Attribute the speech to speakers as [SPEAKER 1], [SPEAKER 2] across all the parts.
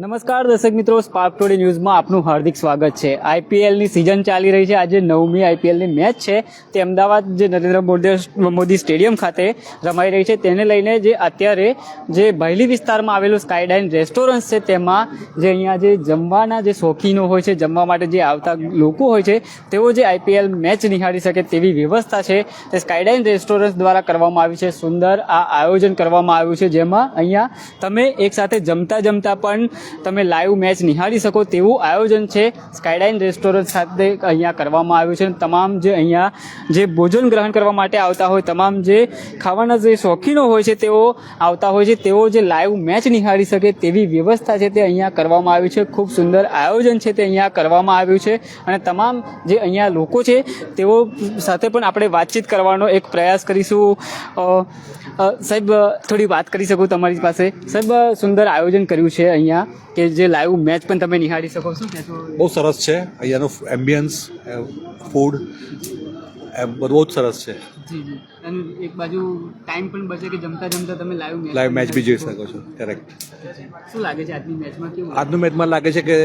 [SPEAKER 1] નમસ્કાર દર્શક મિત્રો, સ્પાર્ક ટુડે ન્યૂઝમાં આપનું હાર્દિક સ્વાગત છે. આઈપીએલની સિઝન ચાલી રહી છે. આજે 9મી આઈપીએલની મેચ છે તે અમદાવાદ જે નરેન્દ્ર મોદી સ્ટેડિયમ ખાતે રમાઈ રહી છે. તેને લઈને જે અત્યારે જે બહેલી વિસ્તારમાં આવેલું સ્કાયડાઇન રેસ્ટોરન્ટ છે તેમાં જે અહીંયા જે જમવાના જે શોખીનો હોય છે, જમવા માટે જે આવતા લોકો હોય છે તેઓ જે આઈપીએલ મેચ નિહાળી શકે તેવી વ્યવસ્થા છે તે સ્કાયડાઇન રેસ્ટોરન્ટ દ્વારા કરવામાં આવી છે. સુંદર આ આયોજન કરવામાં આવ્યું છે જેમાં અહીંયા તમે એકસાથે જમતા પણ તમે લાઈવ મેચ નિહાળી શકો તેવું આયોજન છે સ્કાયડાઇન રેસ્ટોરન્ટ સાથે અહીંયા કરવામાં આવ્યું છે. તમામ જે અહીંયા જે ભોજન ગ્રહણ કરવા માટે આવતા હોય, તમામ જે ખાવાના જે શોખીનો હોય છે તેઓ આવતા હોય છે, તેઓ જે લાઈવ મેચ નિહાળી શકે તેવી વ્યવસ્થા છે તે અહીંયા કરવામાં આવી છે. ખૂબ સુંદર આયોજન છે તે અહીંયા કરવામાં આવ્યું છે અને તમામ જે અહીંયા લોકો છે તેઓ સાથે પણ આપણે વાતચીત કરવાનો એક પ્રયાસ કરીશું. સાહેબ, થોડી વાત કરી શકું તમારી પાસે? સાહેબ, સુંદર આયોજન કર્યું છે અહીંયા કે જે લાઈવ મેચ પણ તમે નિહાળી શકો. શું કહેશો?
[SPEAKER 2] બહુ સરસ છે અહીંયાનું એમ્બિયન્સ, ફૂડ બધું બહુ જ સરસ છે.
[SPEAKER 1] જી જી. અને એક બાજુ ટાઈમ પણ બચે કે જમતા તમે
[SPEAKER 2] લાઈવ મેચ બી જોઈ શકો છો. કરેક્ટ.
[SPEAKER 1] શું લાગે છે આજની મેચમાં? કેવું
[SPEAKER 2] આજનું મેચમાં લાગે છે કે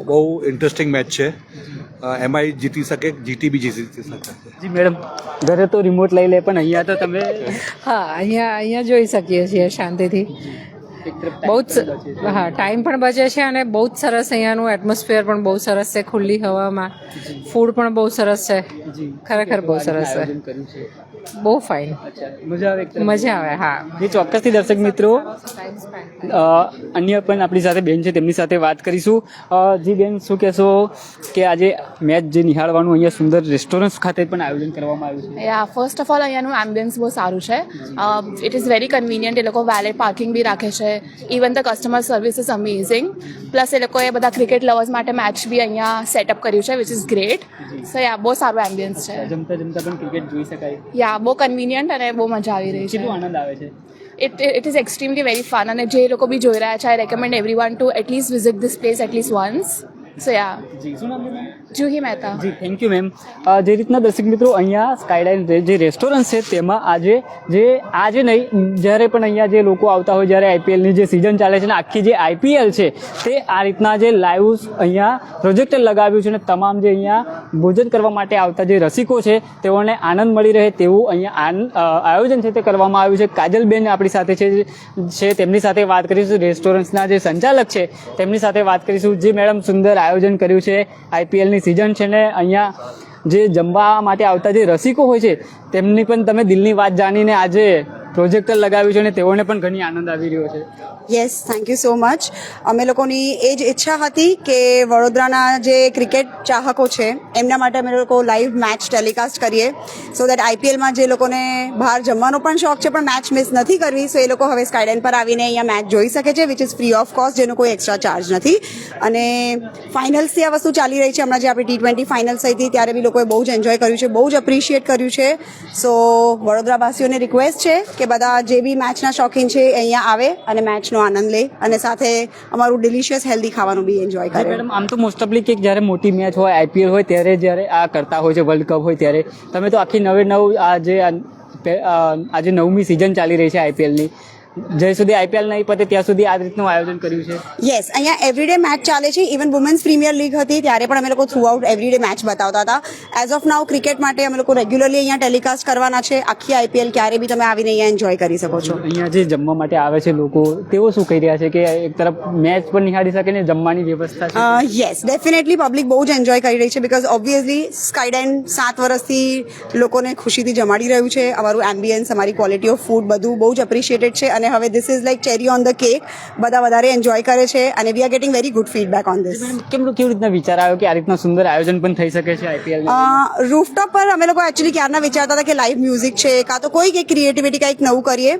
[SPEAKER 2] બહુ ઇન્ટરેસ્ટિંગ મેચ છે. એમઆઈ જીતી શકે, જીટી બી જીતી શકે.
[SPEAKER 1] જી મેડમ, ઘરે તો રિમોટ લઈ લે પણ અહીંયા તો તમે
[SPEAKER 3] હા અહીંયા જોઈ શકીએ છીએ શાંતિથી. બહુ જ હા, ટાઈમ પણ બચે છે અને બહુ જ સરસ અહીંયાનું એટમોસ્ફિયર પણ બહુ સરસ છે. ખુલ્લી હવામાં ફૂડ પણ બહુ સરસ છે. ખરેખર બહુ સરસ છે. બહુ ફાઇન. મજા આવે. હા,
[SPEAKER 1] જે ચોક્કસથી દર્શક મિત્રો, અન્ય પણ આપણી સાથે બેન છે તેમની સાથે વાત કરીશું. જી બેન, શું કહેશો કે આજે મેચ જે નિહાળવાનું અહીંયા સુંદર રેસ્ટોરન્ટ ખાતે પણ આયોજન કરવામાં આવ્યું છે?
[SPEAKER 4] યા ફર્સ્ટ ઓફ ઓલ અહીંયાનું એમ્બિયન્સ બહુ સારું છે. It is very convenient. એ લોકો વેલેટ પાર્કિંગ બી રાખે છે. Even the customer service is amazing. Plus એ લોકોએ બધા ક્રિકેટ લવર્સ માટે મેચ બી અહીંયા સેટઅપ કર્યું છે, which is great. So yeah બહુ સારું એમ્બિયન્સ છે.
[SPEAKER 1] જમતા પણ ક્રિકેટ જોઈ શકાય.
[SPEAKER 4] યા બહુ કન્વિનિયન્ટ અને બહુ મજા આવી રહી છે.
[SPEAKER 1] કેટલો આનંદ આવે છે.
[SPEAKER 4] It is extremely very fun. અને જે લોકો બી જોઈ રહ્યા છે, I recommend everyone to at least visit this place at least once. So yeah.
[SPEAKER 1] જી, શું નામ છે?
[SPEAKER 4] જુહી મહેતા.
[SPEAKER 1] જી, થેન્ક યુ મેમ. જે રીતના દર્શક મિત્રો અહીંયા સ્કાયડાઇન જે રેસ્ટોરન્ટ છે તેમાં આજે નહીં, જ્યારે પણ અહીંયા જે લોકો આવતા હોય, જ્યારે આઈપીએલની જે સિઝન ચાલે છે ને આખી જે આઈપીએલ છે તે આ રીતના જે લાઈવ અહીંયા પ્રોજેક્ટર લગાવ્યું છે અને તમામ જે અહીંયા ભોજન કરવા માટે આવતા જે રસિકો છે તેઓને આનંદ મળી રહે તેવું અહીંયા આયોજન છે તે કરવામાં આવ્યું છે. કાજલબેન આપણી સાથે છે, તેમની સાથે વાત કરીશું. રેસ્ટોરન્ટ્સના જે સંચાલક છે તેમની સાથે વાત કરીશું. જે મેડમ, સુંદર આયોજન કર્યું છે. આઈપીએલની સિઝન છે ને અહીંયા જે જમવા માટે આવતા જે રસિકો હોય છે તેમની પણ તમે દિલની વાત જાણીને આજે પ્રોજેક્ટર લગાવ્યું છે અને તેઓને પણ ઘણી આનંદ આવી રહ્યો છે.
[SPEAKER 5] Yes, thank you so much. અમે લોકોની એ જ ઈચ્છા હતી કે વડોદરાના જે ક્રિકેટ ચાહકો છે એમના માટે અમે લોકો લાઈવ મેચ ટેલિકાસ્ટ કરીએ, સો દેટ આઈપીએલમાં જે લોકોને બહાર જમવાનો પણ શોખ છે પણ મેચ મિસ નથી કરવી, સો એ લોકો હવે સ્કાયડાઇન પર આવીને અહીંયા મેચ જોઈ શકે છે, which is free of cost, જેનો કોઈ એક્સ્ટ્રા ચાર્જ નથી. અને ફાઇનલ્સથી આ વસ્તુ ચાલી રહી છે. હમણાં જે આપણી T20 ફાઇનલ્સ થઈ હતી ત્યારે બી લોકોએ બહુ જ એન્જોય કર્યું છે, બહુ જ એપ્રિશિએટ કર્યું છે. સો વડોદરાવાસીઓને રિક્વેસ્ટ છે કે બધા જે બી મેચના શોખીન છે અહીંયા આવે અને મેચનો આનંદ લે અને સાથે અમારું ડિલિશિયસ હેલ્ધી ખાવાનું બી એન્જોય કરે.
[SPEAKER 1] મેડમ, આમ તો મોસ્ટ ઓફલી કે જ્યારે મોટી મેચ હોય, આઈપીએલ હોય ત્યારે જ્યારે આ કરતા હોય છે, વર્લ્ડ કપ હોય ત્યારે તમે તો આખી નવ આજે 9મી સિઝન ચાલી રહી છે આઈપીએલની, જ્યાં સુધી આઈપીએલ નહીં પતે ત્યાં સુધી આ રીતનું આયોજન કર્યું છે.
[SPEAKER 5] યસ, અહીંયા એવરીડે મેચ ચાલે છે. ઇવન વુમેન્સ પ્રીમિયર લીગ હતી ત્યારે પણ અમે લોકો થ્રુ આઉટ એવરીડે મેચ બતાવતા હતા. એઝ ઓફ નાઉ ક્રિકેટ માટે અમે લોકો રેગ્યુલરલી અહીંયા ટેલિકાસ્ટ કરવાના છે. આખી આઈપીએલ ક્યારે બી તમે આવીને અહીંયા એન્જોય કરી શકો છો.
[SPEAKER 1] અહીંયા જે જમવા માટે આવે છે લોકો, તેઓ શું કહી રહ્યા છે કે એક તરફ મેચ પણ નિહાળી શકે ને જમવાની વ્યવસ્થા છે?
[SPEAKER 5] યસ, ડેફિનેટલી પબ્લિક બહુ જ એન્જોય કરી રહી છે, બિકોઝ ઓબ્વિયસલી સ્કાયડાઇન 7 વર્ષથી લોકોને ખુશીથી જમાડી રહ્યું છે. અમારું એમ્બિયન્સ, અમારી ક્વોલિટી ઓફ ફૂડ બધું બહુ જ એપ્રિશિએટેડ છે અને હવે this is like cherry on the cake. બધા વધારે એન્જોય કરે છે અને we are getting very good feedback on this.
[SPEAKER 1] કેવી રીતના વિચાર આવ્યો કે આ રીતના સુંદર આયોજન પણ થઈ શકે છે આઈપીએલ?
[SPEAKER 5] રૂફટોપ પર અમે લોકો એકચ્યુઅલી ક્યારના વિચારતા હતા કે લાઈવ મ્યુઝિક છે કાં તો કોઈ કંઈક ક્રિએટિવિટી કંઈક નવું કરીએ.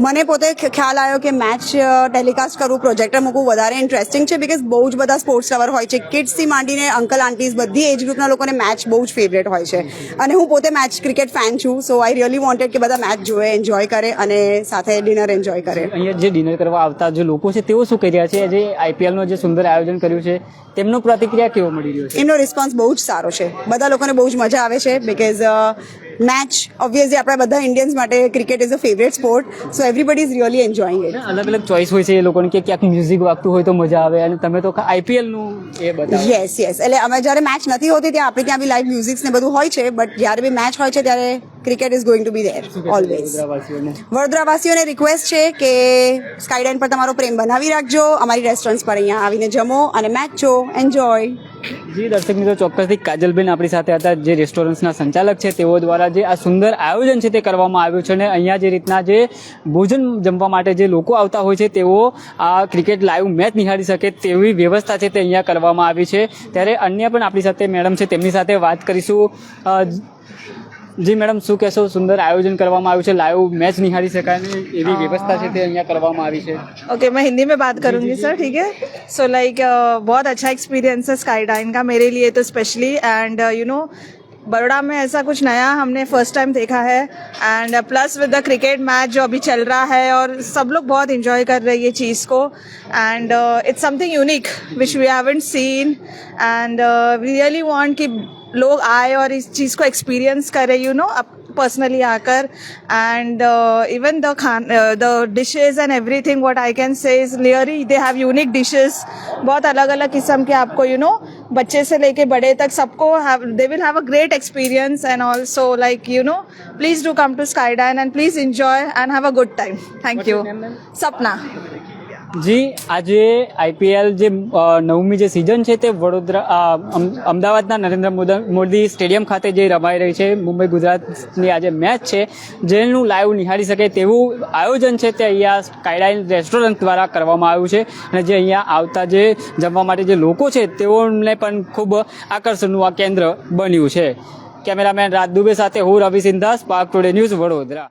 [SPEAKER 5] મને પોતે ખ્યાલ આવ્યો કે મેચ ટેલિકાસ્ટ કરવું, પ્રોજેક્ટર મૂકવું વધારે ઇન્ટરેસ્ટિંગ છે, બિકોઝ બહુ જ બધા સ્પોર્ટ્સ લવર હોય છે. કિડ્સથી માંડીને અંકલ આંટીઝ બધી એજ ગ્રુપના લોકોને મેચ બહુ જ ફેવરેટ હોય છે અને હું પોતે મેચ ક્રિકેટ ફેન છું. સો આઈ રિયલી વોન્ટેડ કે બધા મેચ જોવે, એન્જોય કરે અને સાથે ડિનર એન્જોય કરે.
[SPEAKER 1] અહીંયા જે ડિનર કરવા આવતા જે લોકો છે તેઓ શું કહી રહ્યા છે? જે આઈપીએલનું જે સુંદર આયોજન કર્યું છે તેમનો પ્રતિક્રિયા કેવો મળી રહ્યો છે?
[SPEAKER 5] એમનો રિસ્પોન્સ બહુ જ સારો છે. બધા લોકોને બહુ જ મજા આવે છે, બિકોઝ મેચ ઓબ્વિયસલી આપણા બધા ઇન્ડિયન્સ માટે cricket is a favourite sport so everybody is really enjoying it.
[SPEAKER 1] અલગ અલગ ચોઇસ હોય છે એ લોકોની કે ક્યાંક મ્યુઝિક વાગતું હોય તો મજા આવે અને તમે તો આઈપીએલનું એ બતાવો.
[SPEAKER 5] યસ એટલે અમે જ્યારે મેચ નથી હોતી ત્યાં આપણે ત્યાં બી લાઈવ મ્યુઝિક્સ ને બધું હોય છે બટ જ્યારે બી મેચ હોય છે ત્યારે cricket is going to be there always.
[SPEAKER 1] વડોદરાવાસીઓને
[SPEAKER 5] વડોદરાવાસીઓને રિક્વેસ્ટ છે કે સ્કાયડાઇન પર તમારો પ્રેમ બનાવી રાખજો, અમારી રેસ્ટોરન્ટ્સ પર અહીંયા આવીને જમો અને મેચ જો એન્જોય.
[SPEAKER 1] જી દર્શક મિત્રો, ચોક્કસથી કાજલબેન આપણી સાથે હતા, જે રેસ્ટોરન્ટ્સના સંચાલક છે. તેઓ દ્વારા જે આ સુંદર આયોજન છે તે કરવામાં આવ્યું છે અને અહીંયા જે રીતના જે ભોજન જમવા માટે જે લોકો આવતા હોય છે તેઓ આ ક્રિકેટ લાઈવ મેચ નિહાળી શકે તેવી વ્યવસ્થા છે તે અહીંયા કરવામાં આવી છે. ત્યારે અન્ય પણ આપણી સાથે મેડમ છે, તેમની સાથે વાત કરીશું. જી મેડમ, શું કહેશો? સુંદર આયોજન કરવામાં આવ્યું છે, લાઈવ મેચ નિહાળી શકાય ને એવી વ્યवस्था છે તે અહીંયા કરવામાં આવી છે.
[SPEAKER 6] ओके मैं हिंदी में बात करूंगी सर, ठीक है. सो लाइक बहुत अच्छा एक्सपीरियंस है स्काईडाइन का मेरे लिए तो specially. And you know Baroda में ऐसा कुछ नया हमने फर्स्ट टाइम देखा है. And plus with the cricket match जो अभी चल रहा है और सब लोग बहुत इंजॉय कर रहे हैं ये चीज़ को. And it's something unique which we haven't seen. And we really want कि लोग आए और इस चीज़ को एक्सपीरियंस करें, यू नो, पर्सनली आकर. And even the dishes and everything what I can say is really they have unique dishes. बहुत अलग अलग किस्म के आपको यू नो बच्चे से लेके बड़े तक सबको they will have a great experience. And also like you know please do come to Skydine and please enjoy and have a good time. Thank you. Sapna.
[SPEAKER 1] જી, આજે આઈપીએલ જે નવમી જે સિઝન છે તે વડોદરા અમદાવાદના નરેન્દ્ર મોદી સ્ટેડિયમ ખાતે જે રમાઈ રહી છે મુંબઈ ગુજરાતની આજે મેચ છે જેનું લાઈવ નિહાળી શકે તેવું આયોજન છે તે અહીંયા સ્કાયડાઇન રેસ્ટોરન્ટ દ્વારા કરવામાં આવ્યું છે. અને જે અહીંયા આવતા જે જમવા માટે જે લોકો છે તેઓને પણ ખૂબ આકર્ષણનું આ કેન્દ્ર બન્યું છે. કેમેરામેન રાજ દુબે સાથે હું Ravi Sindha, spark today news, Vadodara.